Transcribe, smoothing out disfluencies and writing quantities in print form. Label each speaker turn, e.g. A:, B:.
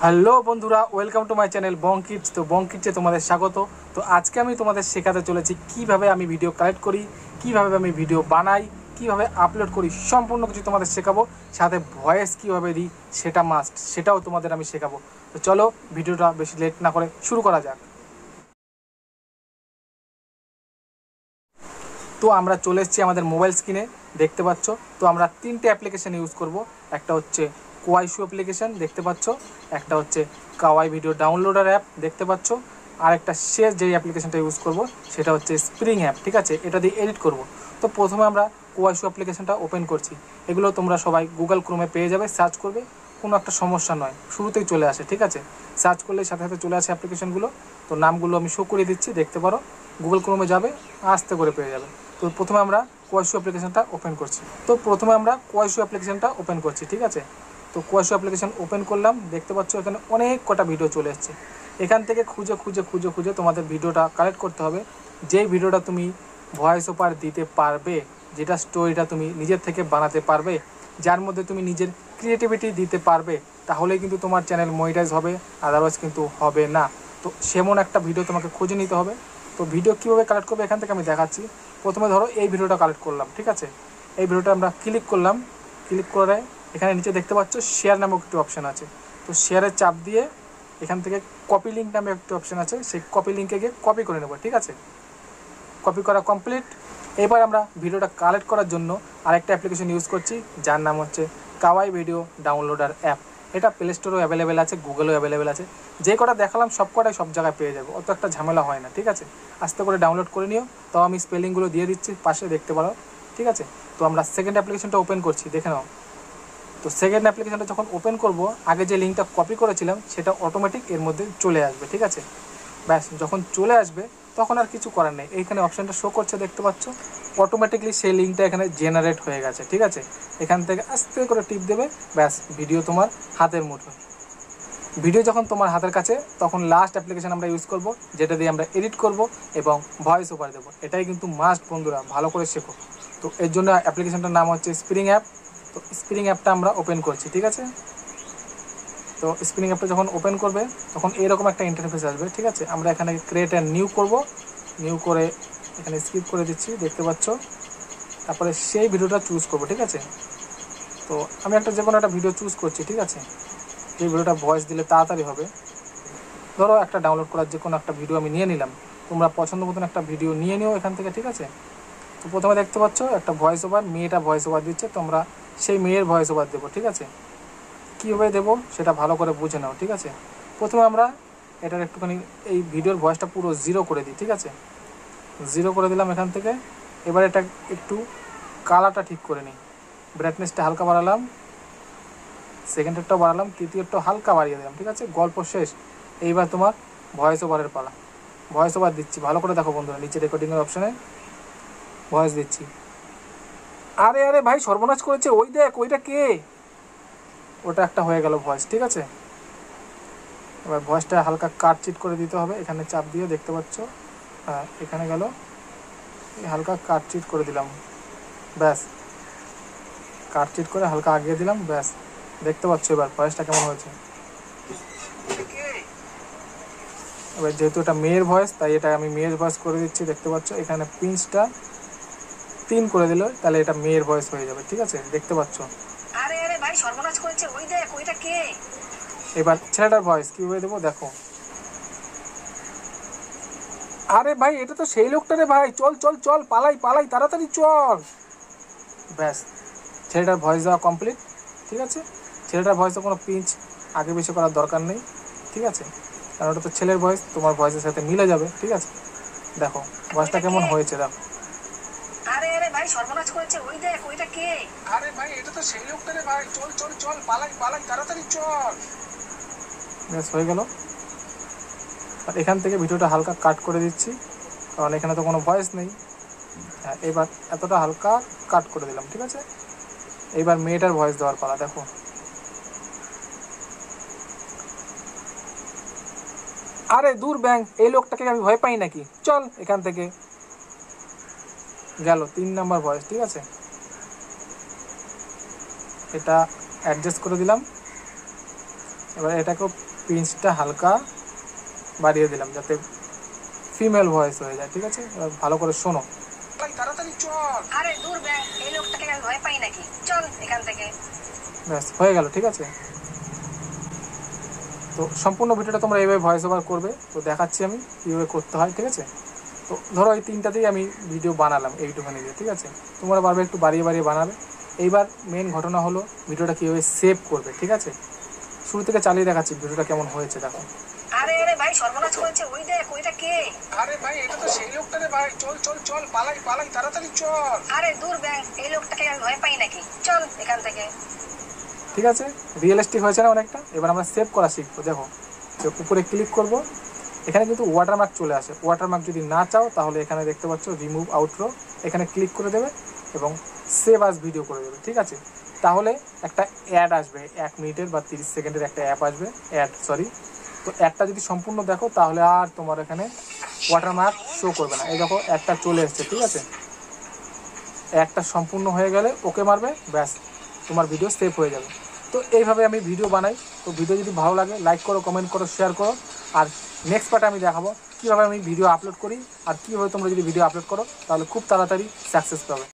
A: Hello বন্ধুরা, welcome to my channel Bong Kids. তো Bong কিডসে তোমাদের স্বাগত। তো আজকে আমি তোমাদের শেখাতে চলেছি কিভাবে আমি ভিডিও কালেক্ট করি, কিভাবে আমি ভিডিও বানাই, কিভাবে আপলোড করি, সম্পূর্ণ কিছু তোমাদের শেখাবো। সাথে ভয়েস কিভাবে দিই সেটা মাস্ট, সেটাও তোমাদের আমি শেখাবো। তো চলো ভিডিওটা বেশি লেট না করে শুরু করা যাক। তো আমরা চলে এসেছি আমাদের মোবাইল স্ক্রিনে, দেখতে পাচ্ছ। তো আমরা তিনটে অ্যাপ্লিকেশান ইউজ করব। একটা হচ্ছে কোয়াইশু অ্যাপ্লিকেশান, দেখতে পাচ্ছ। একটা হচ্ছে কাওয়াই ভিডিও ডাউনলোডার অ্যাপ, দেখতে পাচ্ছ। আর একটা শেষ যেই অ্যাপ্লিকেশানটা ইউজ করব সেটা হচ্ছে স্প্রিং অ্যাপ, ঠিক আছে। এটা দিয়ে এডিট করব। তো প্রথমে আমরা কোয়াইশু অ্যাপ্লিকেশানটা ওপেন করছি। এগুলো তোমরা সবাই গুগল ক্রোমে পেয়ে যাবে, সার্চ করবে, কোনো একটা সমস্যা নয়, শুরুতেই চলে আসে, ঠিক আছে। সার্চ করলে সাথে সাথে চলে আসে অ্যাপ্লিকেশানগুলো। তো নামগুলো আমি শো করে দিচ্ছি, দেখতে পারো। গুগল ক্রোমে যাবে, আস্তে করে পেয়ে যাবে। তো প্রথমে আমরা কোয়াইশু অ্যাপ্লিকেশানটা ওপেন করছি। ঠিক আছে। তো কোয়াইশু অ্যাপ্লিকেশান ওপেন করলাম, দেখতে পাচ্ছ এখানে অনেক কটা ভিডিও চলে এসছে। এখান থেকে খুঁজে খুঁজে খুঁজে খুঁজে তোমাদের ভিডিওটা কালেক্ট করতে হবে। যেই ভিডিওটা তুমি ভয়েস ওভার দিতে পারবে, যেটা স্টোরিটা তুমি নিজের থেকে বানাতে পারবে, যার মধ্যে তুমি নিজের ক্রিয়েটিভিটি দিতে পারবে, তাহলেই কিন্তু তোমার চ্যানেল মনিটাইজ হবে, আদারওয়াইজ কিন্তু হবে না। তো সেমন একটা ভিডিও তোমাকে খুঁজে নিতে হবে। তো ভিডিও কীভাবে কালেক্ট করবে এখান থেকে আমি দেখাচ্ছি। প্রথমে ধরো এই ভিডিওটা কালেক্ট করলাম, ঠিক আছে। এই ভিডিওটা আমরা ক্লিক করলাম। ক্লিক করে এখানে নিচে দেখতে পাচ্ছ শেয়ার নামক একটি অপশান আছে। তো শেয়ারের চাপ দিয়ে এখান থেকে কপি লিঙ্ক নামে একটি অপশান আছে, সেই কপি লিঙ্কে গিয়ে কপি করে নেব, ঠিক আছে। কপি করা কমপ্লিট। এবার আমরা ভিডিওটা কালেক্ট করার জন্য আরেকটা অ্যাপ্লিকেশন ইউজ করছি, যার নাম হচ্ছে কাওয়াই ভিডিও ডাউনলোডার অ্যাপ। এটা প্লে স্টোরেও অ্যাভেলেবেল আছে, গুগলেও অ্যাভেলেবেল আছে। যে কটা দেখালাম সব কটাই সব জায়গায় পেয়ে যাবে, অত একটা ঝামেলা হয় না, ঠিক আছে। আস্তে করে ডাউনলোড করে নিও। তাও আমি স্পেলিংগুলো দিয়ে দিচ্ছি পাশে, দেখতে পারো, ঠিক আছে। তো আমরা সেকেন্ড অ্যাপ্লিকেশনটা ওপেন করছি, দেখে নাও। তো সেকেন্ড অ্যাপ্লিকেশনটা যখন ওপেন করব, আগে যে লিঙ্কটা কপি করেছিলাম সেটা অটোমেটিক এর মধ্যে চলে আসবে, ঠিক আছে। ব্যাস, যখন চলে আসবে তখন আর কিছু করার নেই। এইখানে অপশানটা শো করছে, দেখতে পাচ্ছ। অটোমেটিকলি সেই লিঙ্কটা এখানে জেনারেট হয়ে গেছে, ঠিক আছে। এখান থেকে আস্তে করে টিপ দেবে, ব্যাস ভিডিও তোমার হাতের মুঠোয়। ভিডিও যখন তোমার হাতের কাছে, তখন লাস্ট অ্যাপ্লিকেশান আমরা ইউজ করব, যেটা দিয়ে আমরা এডিট করব এবং ভয়েস ওভার দেবো। এটাই কিন্তু মাস্ট বন্ধুরা, ভালো করে শেখো। তো এর জন্য অ্যাপ্লিকেশানটার নাম হচ্ছে স্প্রিং অ্যাপ। তো স্প্রিং অ্যাপটা আমরা ওপেন করছি, ঠিক আছে। তো স্প্রিং অ্যাপটা যখন ওপেন করবে তখন এরকম একটা ইন্টারফেস আসবে, ঠিক আছে। আমরা এখানে ক্রিয়েট অ্যান্ড নিউ করব। নিউ করে এখানে স্কিপ করে দিচ্ছি, দেখতে পাচ্ছ। তারপরে সেই ভিডিওটা চুজ করব, ঠিক আছে। তো আমি একটা যে কোনো একটা ভিডিও চুজ করছি, ঠিক আছে। এই ভিডিওটা ভয়েস দিলে তাড়াতাড়ি হবে। ধরো একটা ডাউনলোড করার যে কোনো একটা ভিডিও আমি নিয়ে নিলাম। তোমরা পছন্দ মতন একটা ভিডিও নিয়ে নিও এখান থেকে, ঠিক আছে। তো প্রথমে দেখতে পাচ্ছ একটা ভয়েস ওভার, মেয়েটা ভয়েস ওভার দিচ্ছে। তোমরা সেই মেয়ের ভয়েস ওভার দেবো, ঠিক আছে। কীভাবে দেবো সেটা ভালো করে বুঝে নাও, ঠিক আছে। প্রথমে আমরা এটার একটুখানি এই ভিডিওর ভয়েসটা পুরো জিরো করে দিই, ঠিক আছে। জিরো করে দিলাম এখান থেকে। এবার এটা একটু কালারটা ঠিক করে নিই। ব্রাইটনেসটা হালকা বাড়ালাম, সেকেন্ডেরটাও বাড়ালাম, তৃতীয়টাও হালকা বাড়িয়ে দিলাম, ঠিক আছে। গল্প শেষ। এইবার তোমার ভয়েস ওভারের পালা। ভয়েস ওভার দিচ্ছি, ভালো করে দেখো বন্ধুরা, নিচে রেকর্ডিংয়ের অপশানে ভয়েস দিচ্ছি। আরে আরে ভাই, সর্বনাশ করেছে, ওই দেখ, ওইটা কে? ওটা একটা হয়ে গেল ভয়েস, ঠিক আছে। এবার ভয়েসটা হালকা কাটচিট করে দিতে হবে, এখানে চাপ দিয়ে, দেখতে পাচ্ছ। হ্যাঁ, এখানে গেল, হালকা কাটচিট করে দিলাম, ব্যাস। কাটচিট করে হালকা আগিয়ে দিলাম, ব্যাস। দেখতে পাচ্ছ এবার ভয়েসটা কেমন হয়েছে। এবার যেহেতু এটা মেয়ের ভয়েস, তাই এটা আমি মেয়ের ভয়েস করে দিচ্ছি, দেখতে পাচ্ছ। এখানে পিঞ্চটা 3 করে দিল, তাহলে এটা মেয়ের ভয়েস হয়ে যাবে, ঠিক আছে, দেখতে পাচ্ছ। আরে আরে ভাই, সর্বনাশ করেছে, ওই দেখ, ওইটা কে? এবার ছেলেটার ভয়েস কীভাবে দেবো দেখো। আরে ভাই, এটা তো সেই লোকটা রে ভাই, চল চল চল, পালাই পালাই, তাড়াতাড়ি চল। ব্যাস, ছেলেটার ভয়েস দেওয়া কমপ্লিট, ঠিক আছে। ছেলেটার ভয়েসে কোনো পিঞ্চ আগে বেশি করার দরকার নেই, ঠিক আছে। কারণ ওটা তো ছেলের ভয়েস, তোমার ভয়েসের সাথে মিলে যাবে, ঠিক আছে। দেখো ভয়েসটা কেমন হয়েছে, দেখো। আরে আরে ভাই, সর্বনাশ করেছে, ওই দেখ, ওইটা কে? আরে ভাই, এটা তো সেই লোকটা রে ভাই, চল চল চল, পালাই পালাই, তাড়াতাড়ি চল। ব্যাস, হয়ে গেল। আর এখান থেকে ভিডিওটা হালকা কাট করে দিচ্ছি, কারণ এখানে তো কোনো ভয়েস নেই। হ্যাঁ, এবার এতটা হালকা কাট করে দিলাম, ঠিক আছে। এইবার মেয়েটার ভয়েস দেওয়ার পালা, দেখো। আরে দূর ব্যাং, এই লোকটাকে আমি ভয় পাই নাকি, চল এখান থেকে। গেল 3 নাম্বার ভয়েস, ঠিক আছে। এটা অ্যাডজাস্ট করে দিলাম, এবার এটাকেও পিঞ্চটা হালকা বাড়িয়ে দিলাম যাতে ফিমেল ভয়েস হয়ে যায়। ঠিক আছে, এবার ভালো করে শোনো। তাড়াতাড়ি চল।
B: আরে দূর ব্যাং, এই লোকটাকে আমি ভয় পাই নাকি, চল এখান থেকে।
A: ব্যাস হয়ে গেল। ঠিক আছে, তো সম্পূর্ণ ভিডিওটা তোমরা এইভাবে ভয়েস ওভার করবে। তো দেখাচ্ছি আমি কীভাবে করতে হয়। ঠিক আছে, তো ধরো এই তিনটাতেই আমি ভিডিও বানালাম এইটুখানি দিয়ে। ঠিক আছে, তোমরা বারবার একটু বাড়িয়ে বাড়িয়ে বানাবে। এইবার মেন ঘটনা হলো ভিডিওটা কীভাবে সেভ করবে। ঠিক আছে, শুরু থেকে চালিয়ে দেখাচ্ছি ভিডিওটা কেমন হয়েছে দেখো।
B: আরে আরে ভাই সর্বনাশ করেছে, ওই দেখ ওইটা কে।
A: আরে ভাই এটা তো সেই লোকটা রে ভাই, চল চল চল, পালাই পালাই, তাড়াতাড়ি চল।
B: আরে দূর ব্যাং, এই লোকটাকে আমি ভয় পাই নাকি, চল এখান থেকে।
A: ঠিক আছে, রিয়েলিস্টিক হয়েছে না অনেকটা। এবার আমরা সেভ করা শিখবো। দেখো, উপরে ক্লিক করব, এখানে কিন্তু ওয়াটারমার্ক চলে আসে। ওয়াটারমার্ক যদি না চাও তাহলে এখানে দেখতে পাচ্ছ রিমুভ আউটরো, এখানে ক্লিক করে দেবে এবং সেভ আস ভিডিও করে দেবে। ঠিক আছে, তাহলে একটা অ্যাড আসবে, 1 মিনিটের বা 30 সেকেন্ডের একটা অ্যাড তো অ্যাডটা যদি সম্পূর্ণ দেখো তাহলে আর তোমার এখানে ওয়াটারমার্ক শো করবে না। এই দেখো অ্যাডটা চলে এসছে। ঠিক আছে, অ্যাডটা সম্পূর্ণ হয়ে গেলে ওকে মারবে, ব্যাস তোমার ভিডিও সেভ হয়ে যাবে। তো এইভাবে আমি ভিডিও বানাই। তো ভিডিও যদি ভালো লাগে লাইক করো, কমেন্ট করো, শেয়ার করো। আর নেক্সট পার্টে আমি দেখাবো কীভাবে আমি ভিডিও আপলোড করি আর কীভাবে তোমরা যদি ভিডিও আপলোড করো তাহলে খুব তাড়াতাড়ি সাকসেস পাবে।